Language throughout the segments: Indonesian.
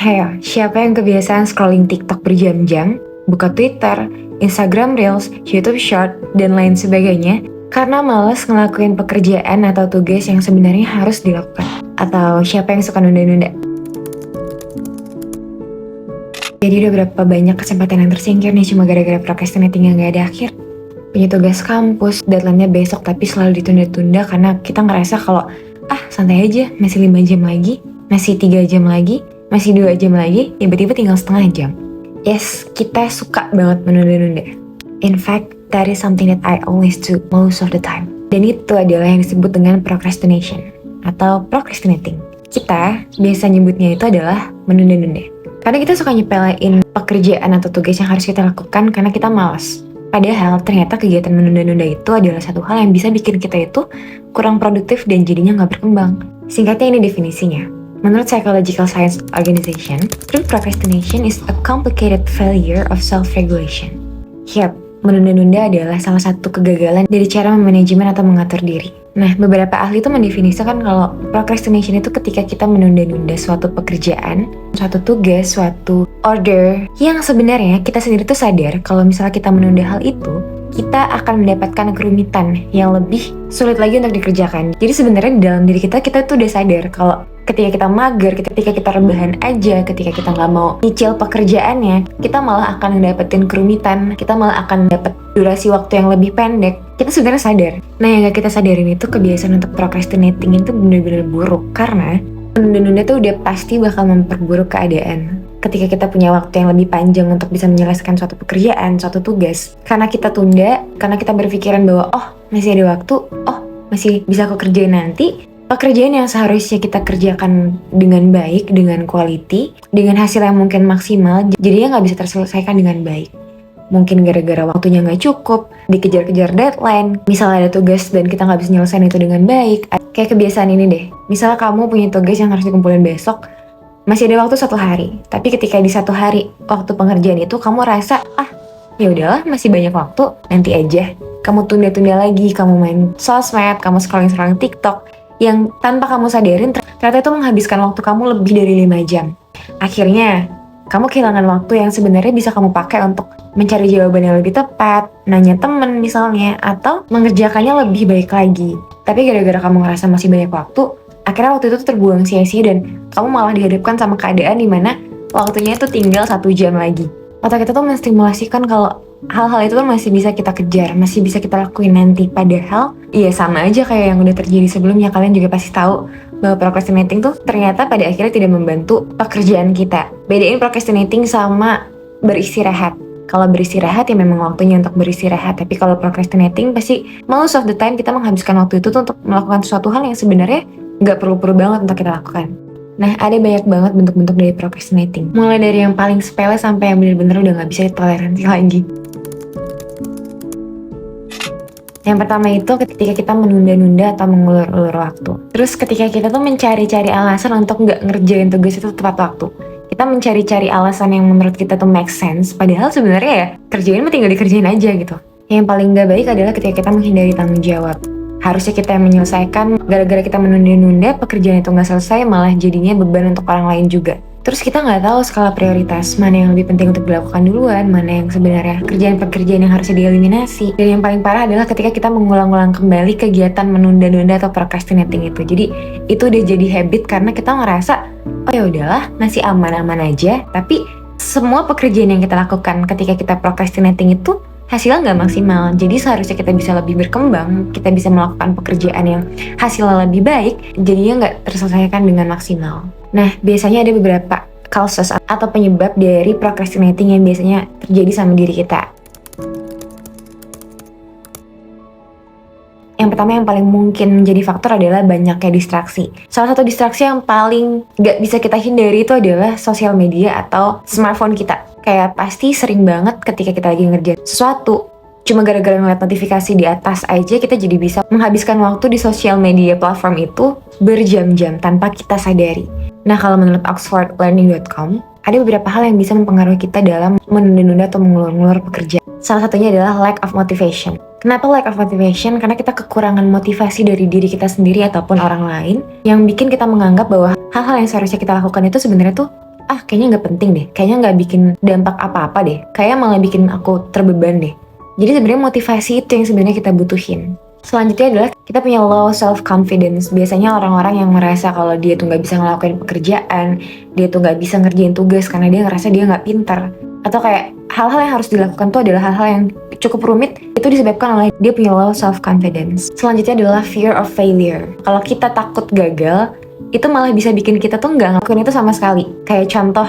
Heyo, siapa yang kebiasaan scrolling TikTok berjam-jam, buka Twitter, Instagram Reels, YouTube Short, dan lain sebagainya karena malas ngelakuin pekerjaan atau tugas yang sebenarnya harus dilakukan? Atau siapa yang suka nunda-nunda? Jadi udah berapa banyak kesempatan yang tersingkir nih cuma gara-gara procrastinating yang gak ada akhir? Punya tugas kampus, deadline-nya besok tapi selalu ditunda-tunda karena kita ngerasa kalau santai aja, masih 5 jam lagi, masih 3 jam lagi, masih 2 jam lagi, tiba-tiba tinggal setengah jam. Yes, kita suka banget menunda-nunda. In fact, that is something that I always do most of the time. Dan itu adalah yang disebut dengan procrastination atau procrastinating. Kita biasa nyebutnya itu adalah menunda-nunda. Karena kita suka nyepelein pekerjaan atau tugas yang harus kita lakukan karena kita malas. Padahal ternyata kegiatan menunda-nunda itu adalah satu hal yang bisa bikin kita itu kurang produktif dan jadinya nggak berkembang. Singkatnya ini definisinya. Menurut Psychological Science Organization, true procrastination is a complicated failure of self-regulation. Yap, menunda-nunda adalah salah satu kegagalan dari cara memanajemen atau mengatur diri. Nah, beberapa ahli itu mendefinisikan kalau procrastination itu ketika kita menunda-nunda suatu pekerjaan, suatu tugas, suatu order yang sebenarnya kita sendiri tuh sadar kalau misalnya kita menunda hal itu, kita akan mendapatkan kerumitan yang lebih sulit lagi untuk dikerjakan. Jadi sebenarnya di dalam diri kita tuh udah sadar kalau ketika kita mager, ketika kita rebahan aja, ketika kita nggak mau nyicil pekerjaannya, kita malah akan mendapatkan kerumitan, kita malah akan dapat durasi waktu yang lebih pendek. Kita sebenarnya sadar. Nah, yang gak kita sadarin itu kebiasaan untuk procrastinating itu benar-benar buruk karena menunda-nunda tuh udah pasti bakal memperburuk keadaan. Ketika kita punya waktu yang lebih panjang untuk bisa menyelesaikan suatu pekerjaan, suatu tugas, karena kita tunda, karena kita berpikiran bahwa masih ada waktu, masih bisa aku kerjain nanti, pekerjaan yang seharusnya kita kerjakan dengan baik, dengan quality, dengan hasil yang mungkin maksimal, jadinya nggak bisa terselesaikan dengan baik. Mungkin gara-gara waktunya nggak cukup, dikejar-kejar deadline, misalnya ada tugas dan kita nggak bisa nyelesain itu dengan baik. Kayak kebiasaan ini deh, misalnya kamu punya tugas yang harus dikumpulin besok, masih ada waktu 1 hari, tapi ketika di 1 hari waktu pengerjaan itu kamu rasa, ya udahlah masih banyak waktu, nanti aja. Kamu tunda-tunda lagi, kamu main sosmed, kamu scrolling TikTok, yang tanpa kamu sadarin ternyata itu menghabiskan waktu kamu lebih dari 5 jam. Akhirnya, kamu kehilangan waktu yang sebenarnya bisa kamu pakai untuk mencari jawaban yang lebih tepat, nanya temen misalnya, atau mengerjakannya lebih baik lagi. Tapi gara-gara kamu ngerasa masih banyak waktu, akhirnya waktu itu terbuang sia-sia dan kamu malah dihadapkan sama keadaan dimana waktunya itu tinggal 1 jam lagi. Otak kita tuh menstimulasikan kalau hal-hal itu tuh masih bisa kita kejar, masih bisa kita lakuin nanti. Padahal, ya sama aja kayak yang udah terjadi sebelumnya. Kalian juga pasti tahu bahwa procrastinating tuh ternyata pada akhirnya tidak membantu pekerjaan kita. Bedain procrastinating sama beristirahat. Kalau beristirahat ya memang waktunya untuk beristirahat. Tapi kalau procrastinating pasti most of the time kita menghabiskan waktu itu tuh untuk melakukan sesuatu hal yang sebenarnya nggak perlu-perlu banget untuk kita lakukan. Nah, ada banyak banget bentuk-bentuk dari procrastinating. Mulai dari yang paling sepele sampai yang bener-bener udah nggak bisa ditoleransi lagi. Yang pertama itu ketika kita menunda-nunda atau mengulur-ulur waktu. Terus ketika kita tuh mencari-cari alasan untuk nggak ngerjain tugas itu tepat waktu. Kita mencari-cari alasan yang menurut kita tuh make sense, padahal sebenarnya ya kerjain mah tinggal dikerjain aja gitu. Yang paling nggak baik adalah ketika kita menghindari tanggung jawab. Harusnya kita yang menyelesaikan, gara-gara kita menunda-nunda pekerjaan itu nggak selesai, malah jadinya beban untuk orang lain juga. Terus kita nggak tahu skala prioritas, mana yang lebih penting untuk dilakukan duluan, mana yang sebenarnya kerjaan-pekerjaan yang harusnya dieliminasi. Dan yang paling parah adalah ketika kita mengulang-ulang kembali kegiatan menunda-nunda atau procrastinating itu. Jadi itu udah jadi habit karena kita ngerasa, ya udahlah masih aman-aman aja. Tapi semua pekerjaan yang kita lakukan ketika kita procrastinating itu hasilnya nggak maksimal. Jadi seharusnya kita bisa lebih berkembang, kita bisa melakukan pekerjaan yang hasilnya lebih baik, jadinya nggak terselesaikan dengan maksimal. Nah, biasanya ada beberapa causes atau penyebab dari procrastinating yang biasanya terjadi sama diri kita. Yang pertama yang paling mungkin menjadi faktor adalah banyaknya distraksi. Salah satu distraksi yang paling nggak bisa kita hindari itu adalah sosial media atau smartphone kita. Kayak pasti sering banget ketika kita lagi ngerjain sesuatu, cuma gara-gara ngeliat notifikasi di atas aja kita jadi bisa menghabiskan waktu di sosial media platform itu berjam-jam tanpa kita sadari. Nah, kalau menurut oxfordlearning.com, ada beberapa hal yang bisa mempengaruhi kita dalam menunda-nunda atau mengulur-ngulur pekerjaan. Salah satunya adalah lack of motivation. Kenapa lack of motivation? Karena kita kekurangan motivasi dari diri kita sendiri ataupun orang lain yang bikin kita menganggap bahwa hal-hal yang seharusnya kita lakukan itu sebenarnya tuh kayaknya nggak penting deh, kayaknya nggak bikin dampak apa-apa deh, kayak malah bikin aku terbeban deh. Jadi sebenarnya motivasi itu yang sebenarnya kita butuhin. Selanjutnya adalah kita punya low self confidence. Biasanya orang-orang yang merasa kalau dia tuh nggak bisa ngelakuin pekerjaan, dia tuh nggak bisa ngerjain tugas karena dia ngerasa dia nggak pintar, atau kayak hal-hal yang harus dilakukan tuh adalah hal-hal yang cukup rumit, itu disebabkan oleh dia punya low self confidence. Selanjutnya adalah fear of failure. Kalau kita takut gagal, itu malah bisa bikin kita tuh nggak ngelakuin itu sama sekali. Kayak contoh,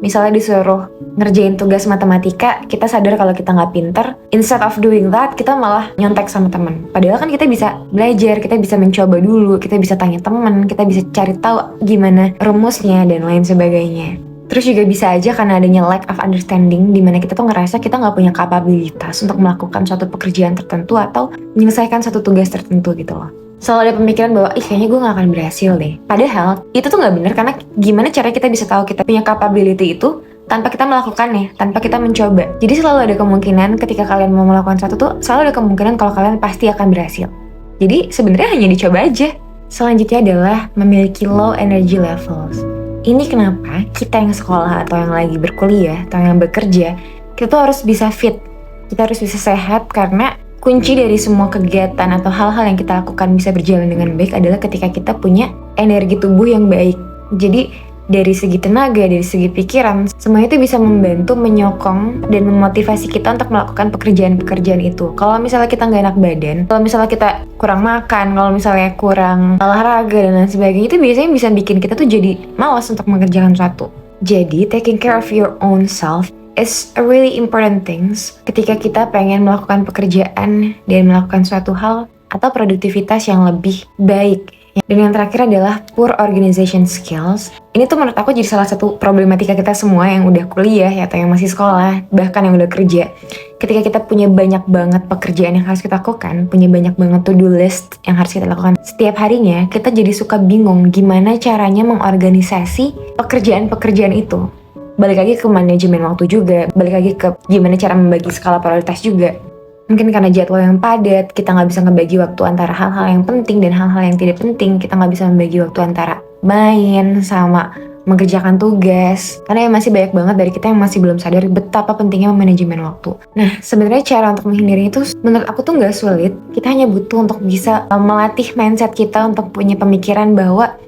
misalnya disuruh ngerjain tugas matematika, kita sadar kalau kita nggak pinter. Instead of doing that, kita malah nyontek sama teman. Padahal kan kita bisa belajar, kita bisa mencoba dulu, kita bisa tanya teman, kita bisa cari tahu gimana rumusnya dan lain sebagainya. Terus juga bisa aja karena adanya lack of understanding, dimana kita tuh ngerasa kita nggak punya kapabilitas untuk melakukan suatu pekerjaan tertentu atau menyelesaikan satu tugas tertentu gitu loh. Selalu ada pemikiran bahwa kayaknya gue gak akan berhasil deh. Padahal itu tuh gak bener, karena gimana caranya kita bisa tahu kita punya capability itu tanpa kita melakukannya, tanpa kita mencoba. Jadi selalu ada kemungkinan ketika kalian mau melakukan sesuatu tuh selalu ada kemungkinan kalau kalian pasti akan berhasil. Jadi sebenarnya hanya dicoba aja. Selanjutnya adalah memiliki low energy levels. Ini kenapa kita yang sekolah atau yang lagi berkuliah atau yang bekerja, kita tuh harus bisa fit, kita harus bisa sehat, karena kunci dari semua kegiatan atau hal-hal yang kita lakukan bisa berjalan dengan baik adalah ketika kita punya energi tubuh yang baik. Jadi dari segi tenaga, dari segi pikiran, semua itu bisa membantu, menyokong, dan memotivasi kita untuk melakukan pekerjaan-pekerjaan itu. Kalau misalnya kita nggak enak badan, kalau misalnya kita kurang makan, kalau misalnya kurang olahraga dan lain sebagainya, itu biasanya bisa bikin kita tuh jadi malas untuk mengerjakan sesuatu. Jadi taking care of your own self is a really important things ketika kita pengen melakukan pekerjaan dan melakukan suatu hal atau produktivitas yang lebih baik. Dan yang terakhir adalah poor organization skills. Ini tuh menurut aku jadi salah satu problematika kita semua yang udah kuliah atau yang masih sekolah, bahkan yang udah kerja. Ketika kita punya banyak banget pekerjaan yang harus kita lakukan, punya banyak banget to-do list yang harus kita lakukan setiap harinya, kita jadi suka bingung gimana caranya mengorganisasi pekerjaan-pekerjaan itu. Balik lagi ke manajemen waktu juga, balik lagi ke gimana cara membagi skala prioritas juga. Mungkin karena jadwal yang padat, kita nggak bisa ngebagi waktu antara hal-hal yang penting dan hal-hal yang tidak penting. Kita nggak bisa membagi waktu antara main sama mengerjakan tugas. Karena masih banyak banget dari kita yang masih belum sadar betapa pentingnya manajemen waktu. Nah, sebenarnya cara untuk menghindari itu menurut aku tuh nggak sulit. Kita hanya butuh untuk bisa melatih mindset kita untuk punya pemikiran bahwa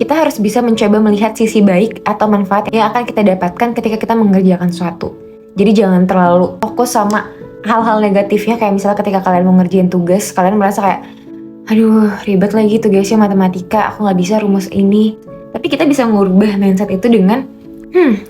kita harus bisa mencoba melihat sisi baik atau manfaat yang akan kita dapatkan ketika kita mengerjakan sesuatu. Jadi jangan terlalu fokus sama hal-hal negatifnya, kayak misalnya ketika kalian mau ngerjain tugas, kalian merasa kayak, aduh ribet lagi tugasnya matematika, aku gak bisa rumus ini. Tapi kita bisa mengubah mindset itu dengan,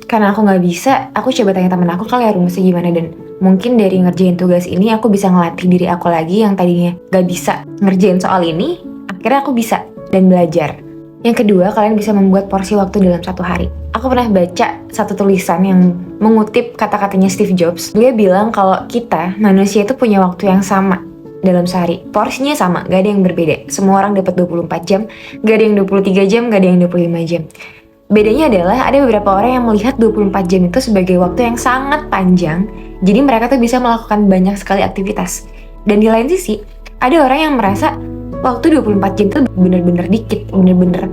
karena aku gak bisa, aku coba tanya teman aku kali ya rumusnya gimana, dan mungkin dari ngerjain tugas ini aku bisa ngelatih diri aku lagi yang tadinya gak bisa ngerjain soal ini, akhirnya aku bisa dan belajar. Yang kedua, kalian bisa membuat porsi waktu dalam satu hari. Aku pernah baca satu tulisan yang mengutip kata-katanya Steve Jobs. Dia bilang kalau kita, manusia itu punya waktu yang sama dalam sehari. Porsinya sama, gak ada yang berbeda. Semua orang dapat 24 jam, gak ada yang 23 jam, gak ada yang 25 jam. Bedanya adalah ada beberapa orang yang melihat 24 jam itu sebagai waktu yang sangat panjang. Jadi mereka tuh bisa melakukan banyak sekali aktivitas. Dan di lain sisi, ada orang yang merasa waktu 24 jam itu bener-bener dikit, bener-bener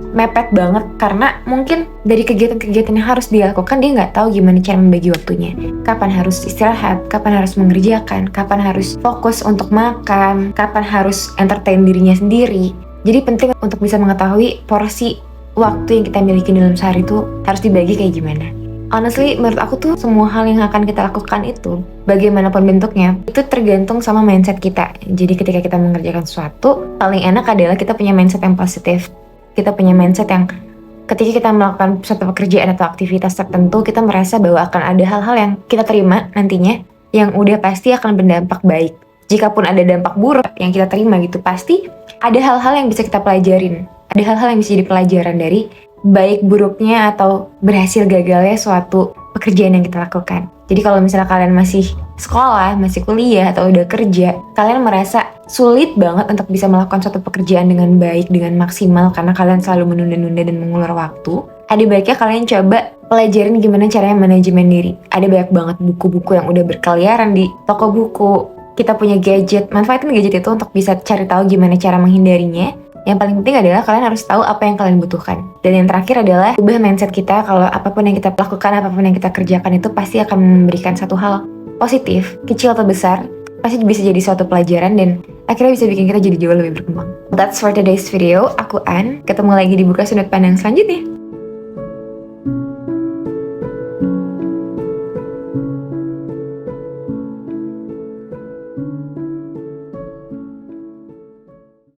mepet banget, karena mungkin dari kegiatan-kegiatan yang harus dia lakukan dia nggak tahu gimana cara membagi waktunya. Kapan harus istirahat, kapan harus mengerjakan, kapan harus fokus untuk makan, kapan harus entertain dirinya sendiri. Jadi penting untuk bisa mengetahui porsi waktu yang kita miliki dalam sehari itu harus dibagi kayak gimana. Honestly, menurut aku tuh semua hal yang akan kita lakukan itu, bagaimanapun bentuknya, itu tergantung sama mindset kita. Jadi ketika kita mengerjakan sesuatu, paling enak adalah kita punya mindset yang positif. Kita punya mindset yang ketika kita melakukan suatu pekerjaan atau aktivitas tertentu, kita merasa bahwa akan ada hal-hal yang kita terima nantinya yang udah pasti akan berdampak baik. Jikapun ada dampak buruk yang kita terima gitu, pasti ada hal-hal yang bisa kita pelajarin. Ada hal-hal yang bisa jadi pelajaran dari baik buruknya atau berhasil gagalnya suatu pekerjaan yang kita lakukan. Jadi kalau misalnya kalian masih sekolah, masih kuliah, atau udah kerja, kalian merasa sulit banget untuk bisa melakukan suatu pekerjaan dengan baik, dengan maksimal, karena kalian selalu menunda-nunda dan mengulur waktu. Ada baiknya kalian coba pelajarin gimana caranya manajemen diri. Ada banyak banget buku-buku yang udah berkeliaran di toko buku, kita punya gadget, manfaatin gadget itu untuk bisa cari tahu gimana cara menghindarinya. Yang paling penting adalah kalian harus tahu apa yang kalian butuhkan. Dan yang terakhir adalah ubah mindset kita kalau apapun yang kita lakukan, apapun yang kita kerjakan itu pasti akan memberikan satu hal positif, kecil atau besar, pasti bisa jadi suatu pelajaran dan akhirnya bisa bikin kita jadi jauh lebih berkembang. That's for today's video. Aku An, ketemu lagi di Buka Sudut Pandang selanjutnya.